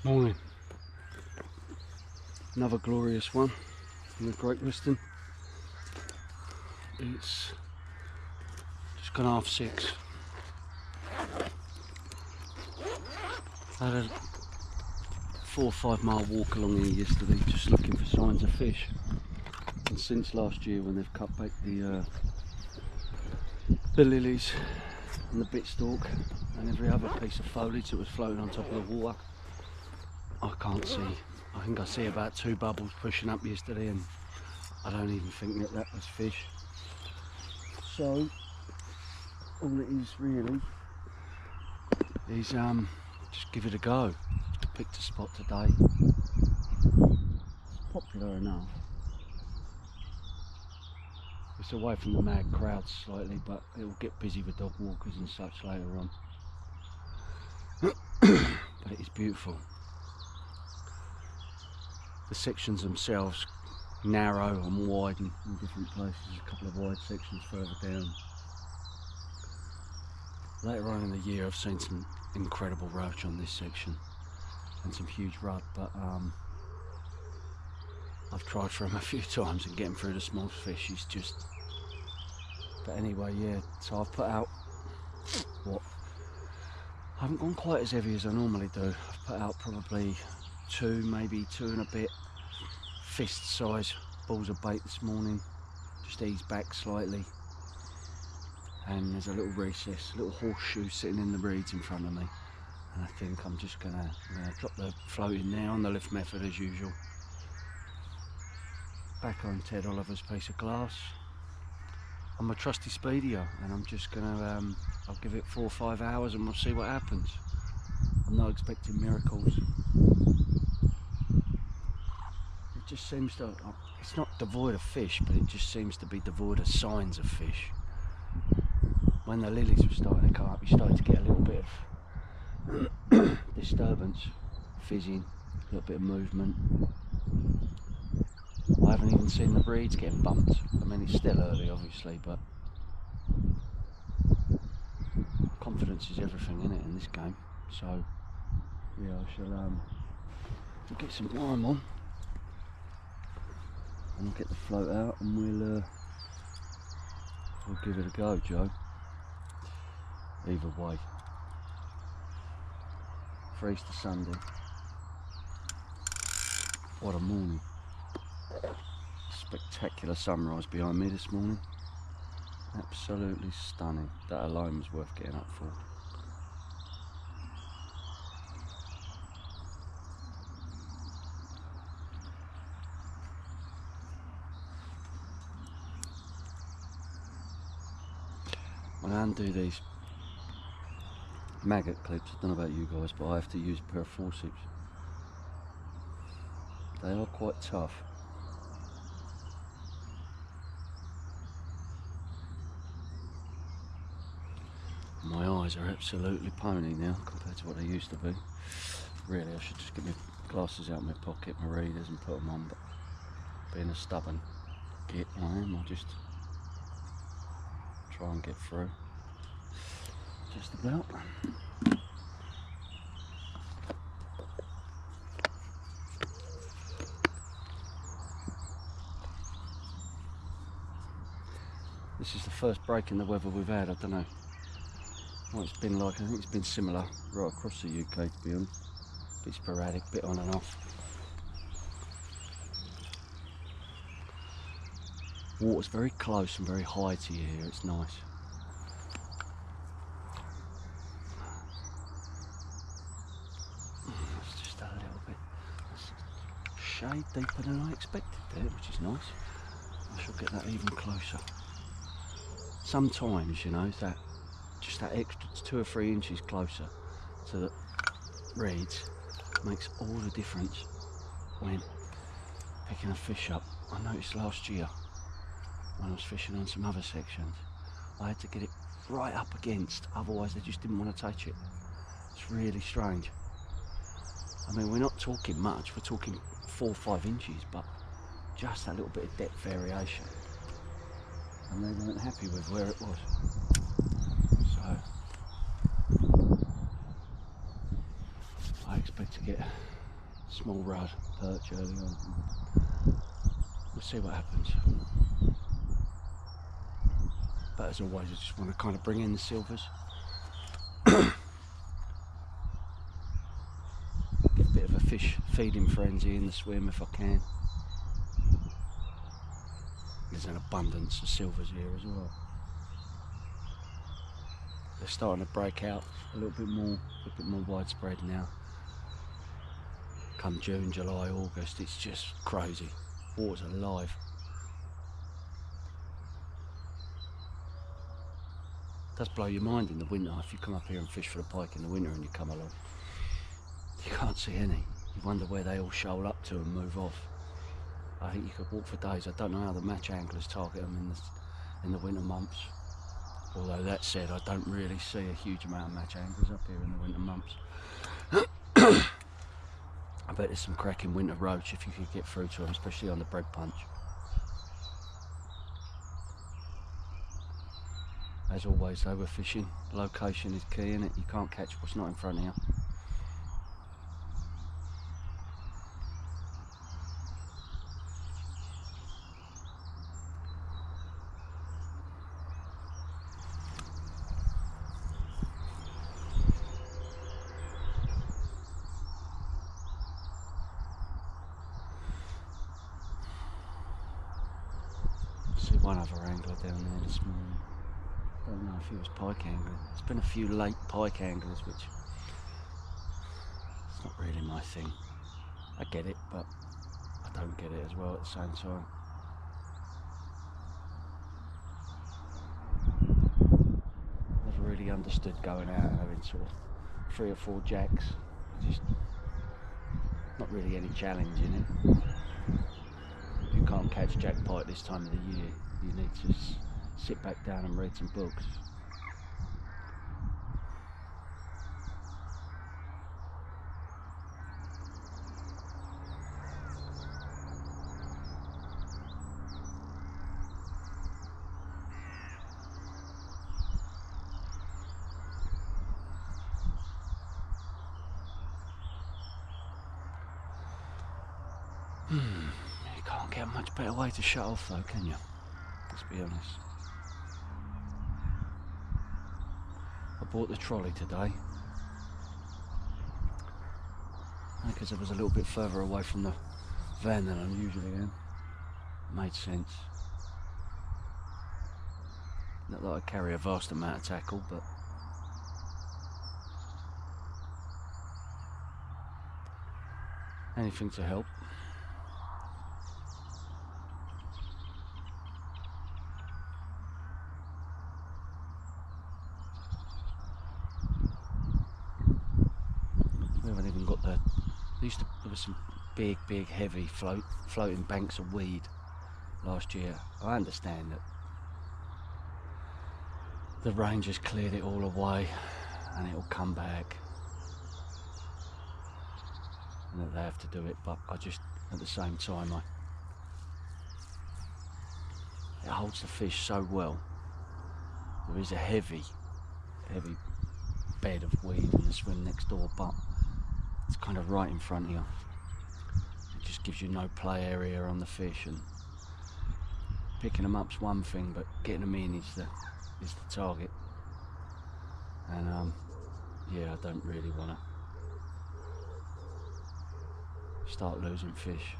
Morning. Another glorious one from the Great Western. It's just gone 6:30. I had a 4 or 5 mile walk along here yesterday just looking for signs of fish, and since last year when they've cut back the lilies and the bitstalk and every other piece of foliage that was floating on top of the water, I can't see. I think I see about 2 bubbles pushing up yesterday, and I don't even think that was fish. So all it is really is just give it a go. Picked a spot today. It's popular enough. It's away from the mad crowds slightly, but it will get busy with dog walkers and such later on. But it is beautiful. The sections themselves narrow and widen in different places. A couple of wide sections further down. Later on in the year I've seen some incredible roach on this section and some huge rudd, but I've tried for them a few times and getting through the small fish is just... But anyway, yeah, so I've put out what? I haven't gone quite as heavy as I normally do. I've put out probably 2, maybe 2 and a bit fist size balls of bait this morning. Just ease back slightly, and there's a little recess, a little horseshoe sitting in the reeds in front of me, and I think I'm gonna drop the float in there on the lift method as usual. Back on Ted Oliver's piece of glass on my trusty speedio, and I'm just gonna I'll give it 4 or 5 hours and we'll see what happens. I'm not expecting miracles. It just seems to, it's not devoid of fish, but it just seems to be devoid of signs of fish. When the lilies were starting to come up, you started to get a little bit of disturbance, fizzing, a little bit of movement. I haven't even seen the breeds getting bumped. I mean, it's still early obviously, but confidence is everything in it in this game. So yeah, I shall we'll get some lime on and I'll get the float out and we'll give it a go, Joe. Either way, for Easter Sunday, what a morning. Spectacular sunrise behind me this morning, absolutely stunning. That alone was worth getting up for. When I undo these maggot clips, I don't know about you guys, but I have to use a pair of forceps. They are quite tough. My eyes are absolutely pony now compared to what they used to be. Really, I should just get my glasses out of my pocket, my readers, and put them on, but being a stubborn git I am, I'll just try and get through. Just about. This is the first break in the weather we've had. I don't know what it's been like. I think it's been similar right across the UK, to be honest. A bit sporadic, bit on and off. Water's very close and very high to you here. It's nice. It's just a little bit shade deeper than I expected there, which is nice. I shall get that even closer. Sometimes, you know, that just that extra 2 or 3 inches closer to the reeds makes all the difference when picking a fish up. I noticed last year when I was fishing on some other sections, I had to get it right up against, otherwise they just didn't want to touch it. It's really strange. I mean, we're not talking much, we're talking 4 or 5 inches, but just that little bit of depth variation, and they weren't happy with where it was. So I expect to to get a small rudd perch early on. We'll see what happens. But as always, I just want to kind of bring in the silvers. Get a bit of a fish feeding frenzy in the swim if I can. There's an abundance of silvers here as well. They're starting to break out a little bit more widespread now. Come June, July, August, it's just crazy. Water's alive. It does blow your mind in the winter if you come up here and fish for the pike in the winter and you come along. You can't see any. You wonder where they all shoal up to and move off. I think you could walk for days. I don't know how the match anglers target them in the winter months. Although that said, I don't really see a huge amount of match anglers up here in the winter months. I bet there's some cracking winter roach if you could get through to them, especially on the bread punch. As always though, we're fishing. Location is key, innit? You can't catch what's not in front of you. See one other angler down there this morning. Don't know if he was pike angling. There's been a few late pike anglers, which it's not really my thing. I get it, but I don't get it as well at the same time. Never really understood going out and having sort of 3 or 4 jacks. Just not really any challenge in it. If you can't catch jack pike this time of the year, you need to sit back down and read some books. You can't get a much better way to shut off though, can you? Let's be honest. I bought the trolley today because I was a little bit further away from the van than I usually am. Made sense. Not that I carry a vast amount of tackle, but anything to help. We haven't even got there was some big heavy floating banks of weed last year. I understand that the rangers cleared it all away and it'll come back and that they have to do it, but I just, at the same time, it holds the fish so well. There is a heavy bed of weed in the swim next door, but it's kind of right in front of you. It just gives you no play area on the fish, and picking them up's one thing, but getting them in is the target. And yeah, I don't really want to start losing fish.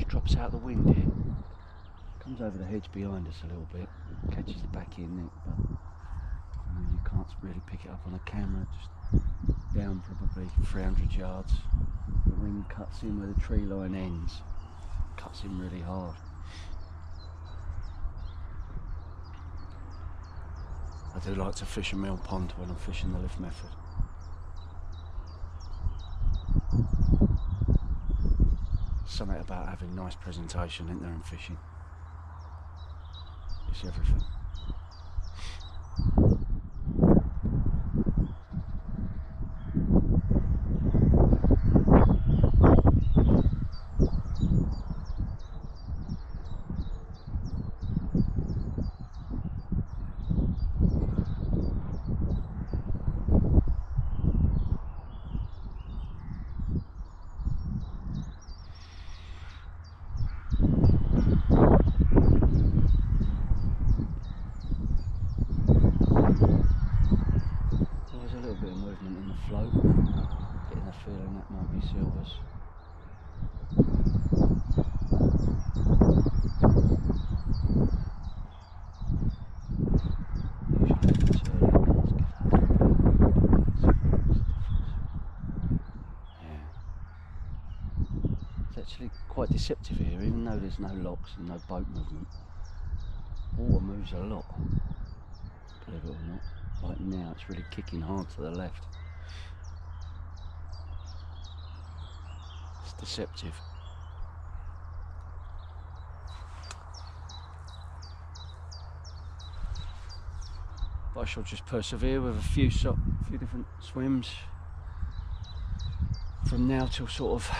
Drops out the wind here, comes over the hedge behind us a little bit, catches the back end neck, but you can't really pick it up on a camera. Just down probably 300 yards. The wind cuts in where the tree line ends, cuts in really hard. I do like to fish a mill pond when I'm fishing the lift method. Something about having nice presentation, isn't there, in fishing? It's everything. that might be silvers. It's actually quite deceptive here, even though there's no locks and no boat movement. Water moves a lot, believe it or not. Like now, it's really kicking hard to the left. It's deceptive. But I shall just persevere with a few different swims from now till sort of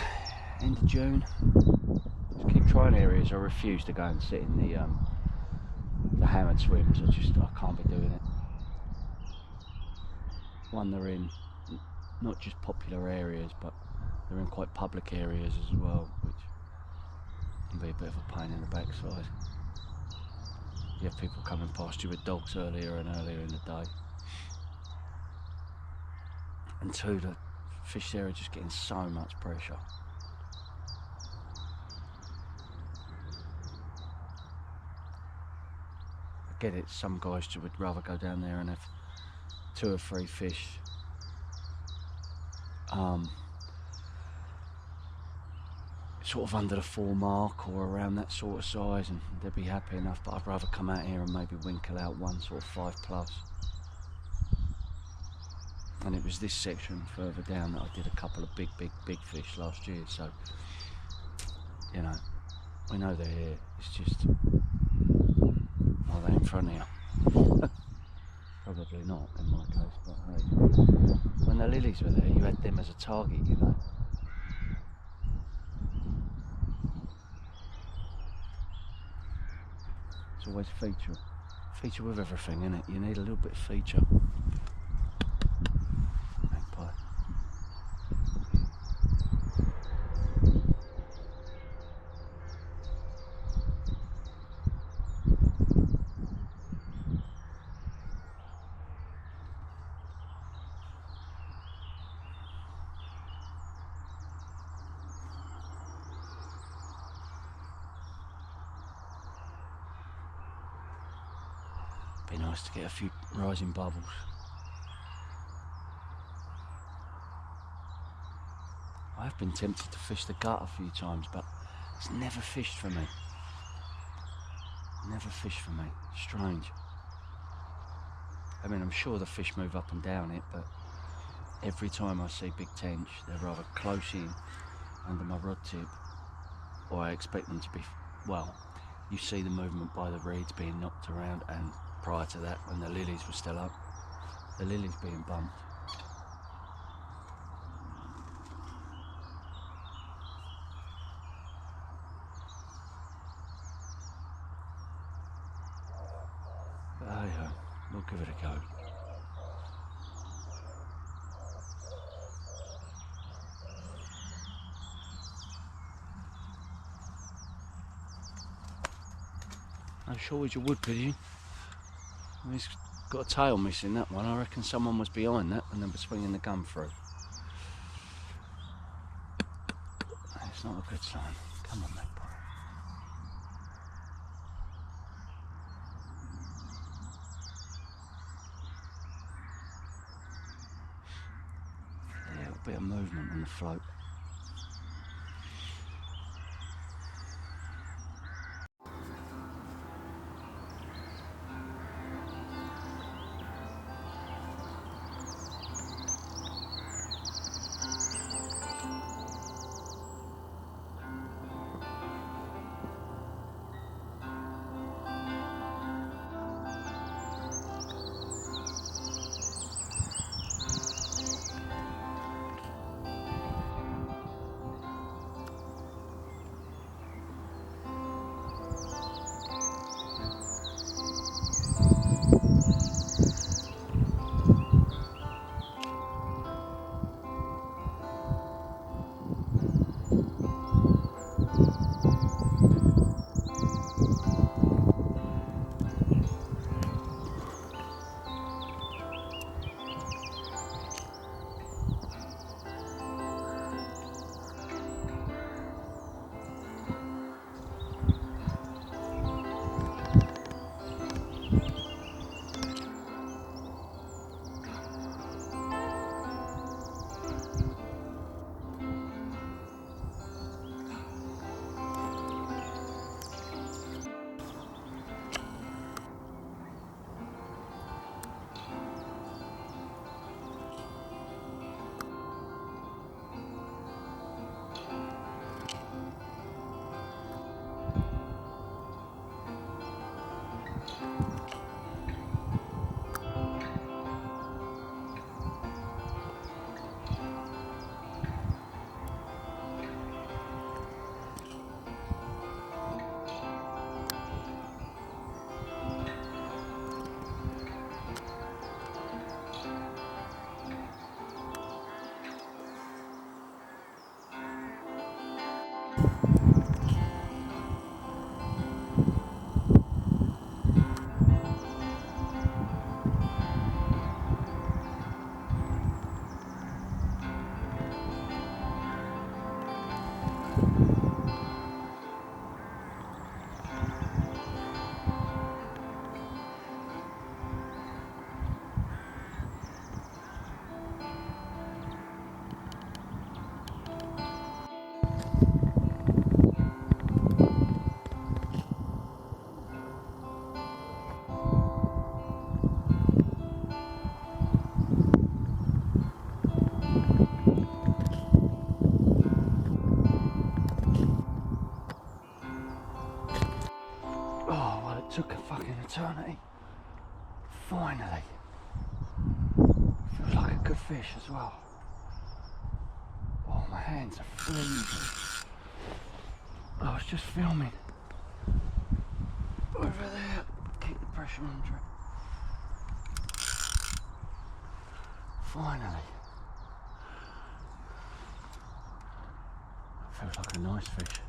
end of June. Just keep trying areas. I refuse to go and sit in the hammered swims. I can't be doing it. One, they're in not just popular areas, but they're in quite public areas as well, which can be a bit of a pain in the backside. You have people coming past you with dogs earlier and earlier in the day. And two, the fish there are just getting so much pressure. I get it, some guys would rather go down there and have 2 or 3 fish. Sort of under the 4 mark or around that sort of size, and they'd be happy enough, but I'd rather come out here and maybe winkle out one sort of 5+. And it was this section further down that I did a couple of big fish last year, so you know, we know they're here. It's just, are they in front of you? Probably not in my case, but hey, when the lilies were there, you had them as a target, you know. It's always feature with everything, isn't it? You need a little bit of feature. Magpie. Be nice to get a few rising bubbles. I have been tempted to fish the gut a few times, but it's never fished for me. Never fished for me. Strange. I mean, I'm sure the fish move up and down it, but every time I see big tench, they're rather close in under my rod tip, or I expect them to be, well, you see the movement by the reeds being knocked around, and prior to that, when the lilies were still up, the lilies being bumped. But hey, we'll give it a go. No shortage of wood pigeon. He's got a tail missing, that one. I reckon someone was behind that and they were swinging the gun through. It's not a good sign. Come on, magpie. Yeah, a bit of movement on the float. Oh, well, it took a fucking eternity. Finally. Feels like a good fish as well. Oh, my hands are freezing. I was just filming over there. Keep the pressure under it. Finally. Feels like a nice fish.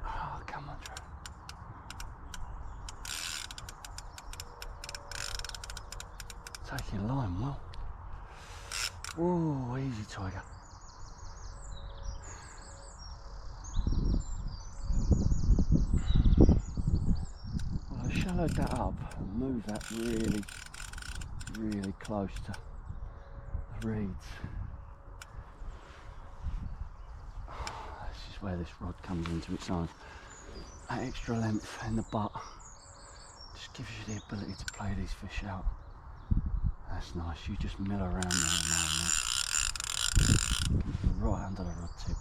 Oh, come on, Trevor. Taking line well. Whoa, easy, tiger. Well, I shallowed that up and moved that really close to the reeds. This is where this rod comes into its own. That extra length in the butt just gives you the ability to play these fish out. That's nice, you just mill around there now and then. Right under the rod tip.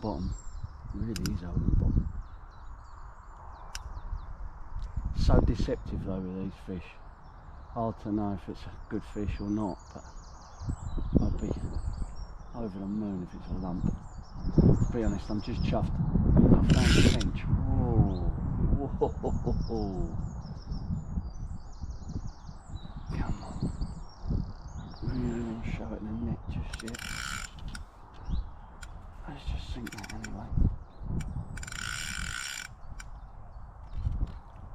Bottom, really is holding bottom. So deceptive though with these fish. Hard to know if it's a good fish or not, but I'd be over the moon if it's a lump. To be honest, I'm just chuffed. I found a tench. Whoa. Whoa. Come on. Really want to show it in the net just yet. Let's just sink that anyway.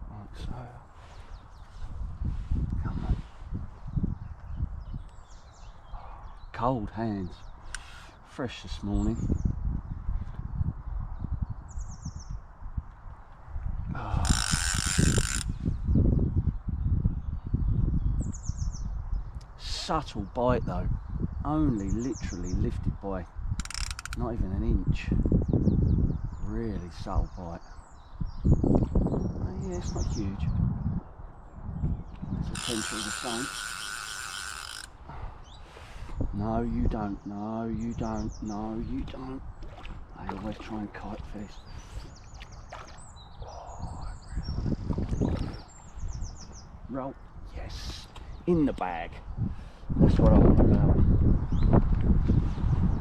Like so. Come on. Cold hands. Fresh this morning. Oh. Subtle bite though. Only literally lifted by not even an inch. Really subtle bite. Yeah, it's not huge. There's potential the same. No, you don't. No, you don't. No, you don't. I always try and kite fish. Oh, I really want to roll. Yes, in the bag. That's what I'm about.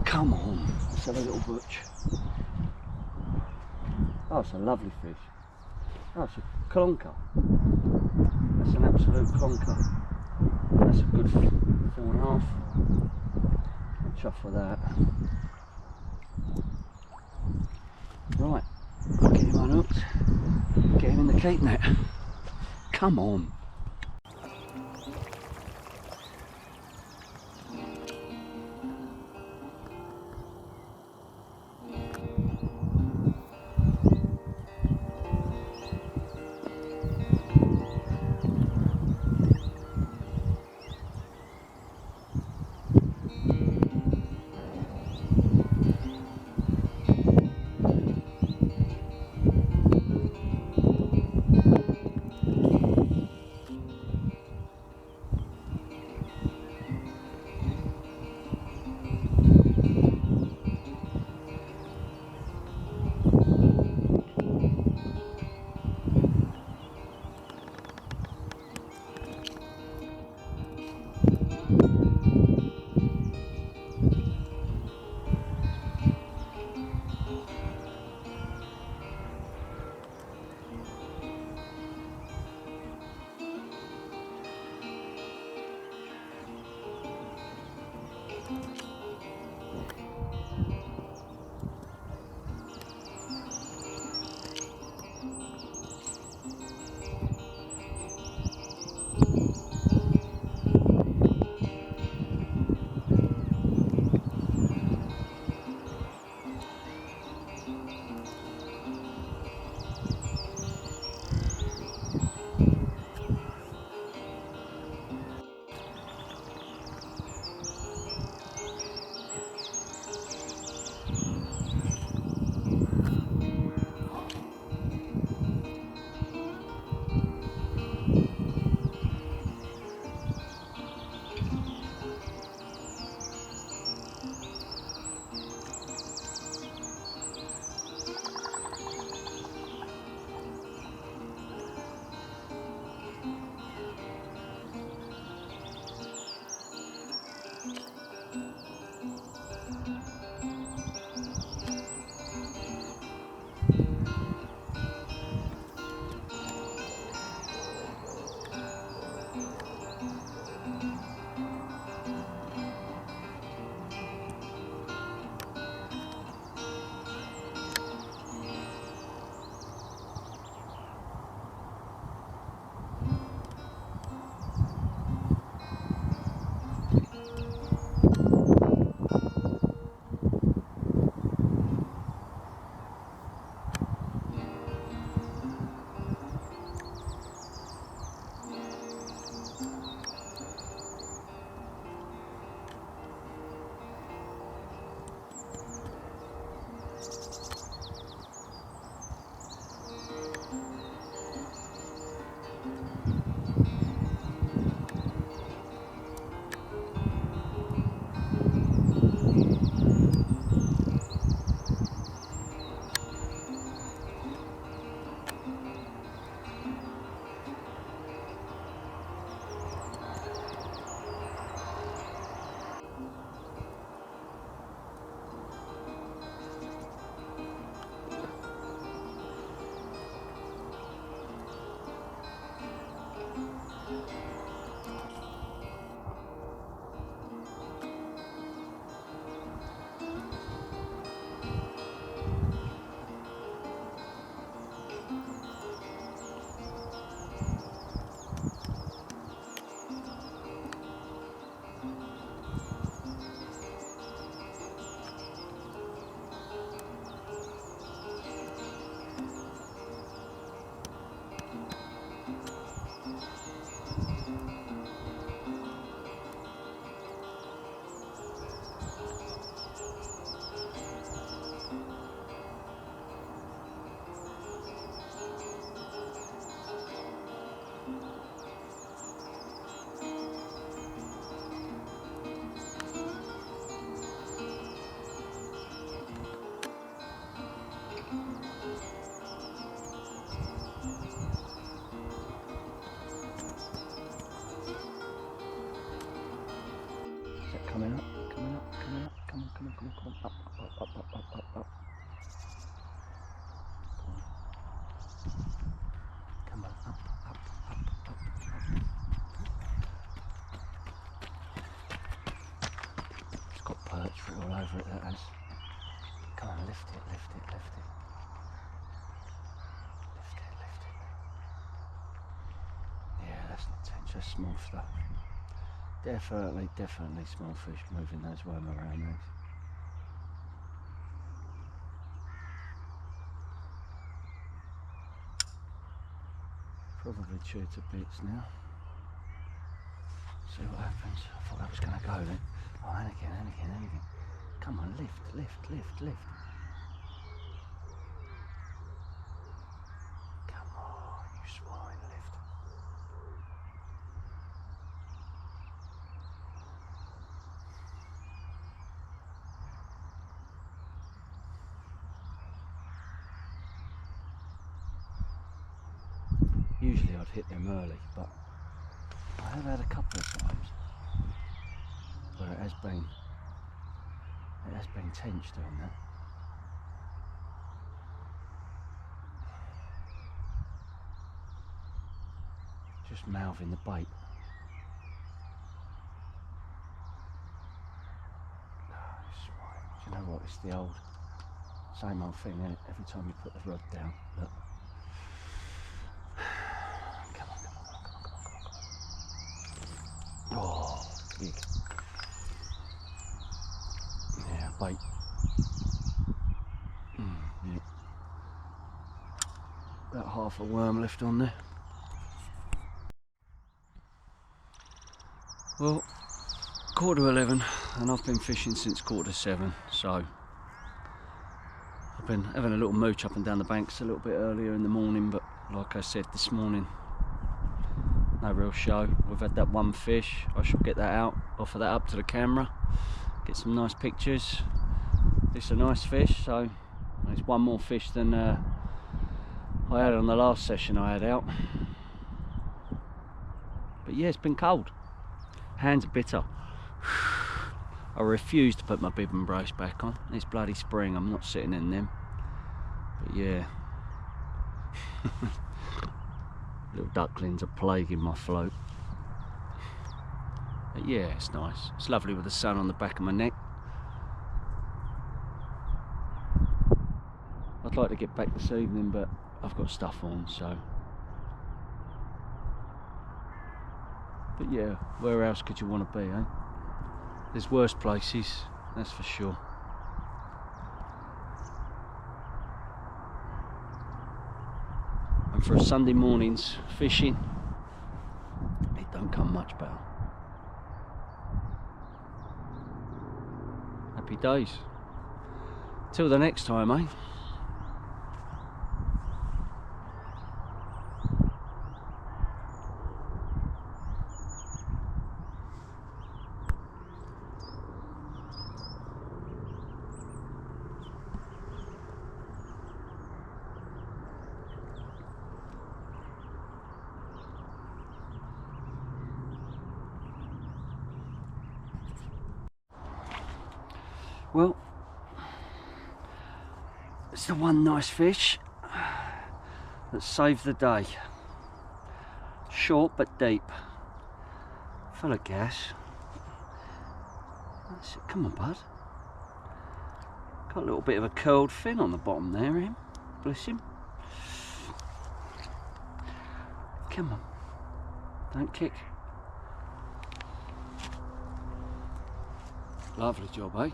Come on, let's have a little butch. Oh, it's a lovely fish. Oh, it's a clonker. That's an absolute clonker. That's a good 4.5. I'm chuffed with that. Right, I'll get him unhooked. Get him in the keep net. Come on. up, up, up, up, up, up. Come on, up, up, up, up, up. It's got perch all over it, that has. Come on, lift it, lift it, lift it. Lift it, lift it. Yeah, that's not tench, that's small stuff. Definitely, definitely small fish moving those worm around those. Probably chewed to bits now. See what happens. I thought that was going to go then. Oh, and again, and again, and again. Come on, lift, lift, lift, lift. Come on, you swine, lift. Usually I'd hit them early, but I have had a couple of times where it has been tench doing that. Just mouthing the bait. Oh, swine. Do you know what? It's the same old thing, isn't it? Every time you put the rod down, look. Come on, come on, come on, come on, come on, come on. Oh, big. Yeah, bait. Yeah. About half a worm left on there. Well, 11:15, and I've been fishing since 7:15, so I've been having a little mooch up and down the banks a little bit earlier in the morning, but like I said this morning, no real show. We've had that one fish. I shall get that out, offer that up to the camera, get some nice pictures. It's a nice fish, so it's one more fish than I had on the last session I had out. But yeah, it's been cold. Hands are bitter. I refuse to put my bib and brace back on. It's bloody spring, I'm not sitting in them. But yeah. Little ducklings are plaguing my float. But yeah, it's nice. It's lovely with the sun on the back of my neck. I'd like to get back this evening, but I've got stuff on, so. But yeah, where else could you want to be, eh? There's worse places, that's for sure. And for a Sunday morning's fishing, it don't come much better. Happy days. Till the next time, eh? Well, it's the one nice fish that saved the day. Short but deep, full of gas. That's it. Come on, bud. Got a little bit of a curled fin on the bottom there, him. Bless him. Come on, don't kick. Lovely job, eh?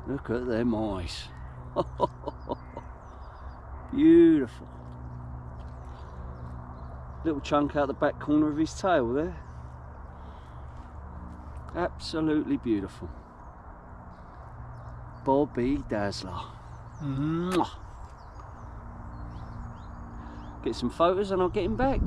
Look at them eyes. Beautiful. Little chunk out the back corner of his tail there. Absolutely beautiful. Bobby Dazzler. Mwah. Get some photos and I'll get him back.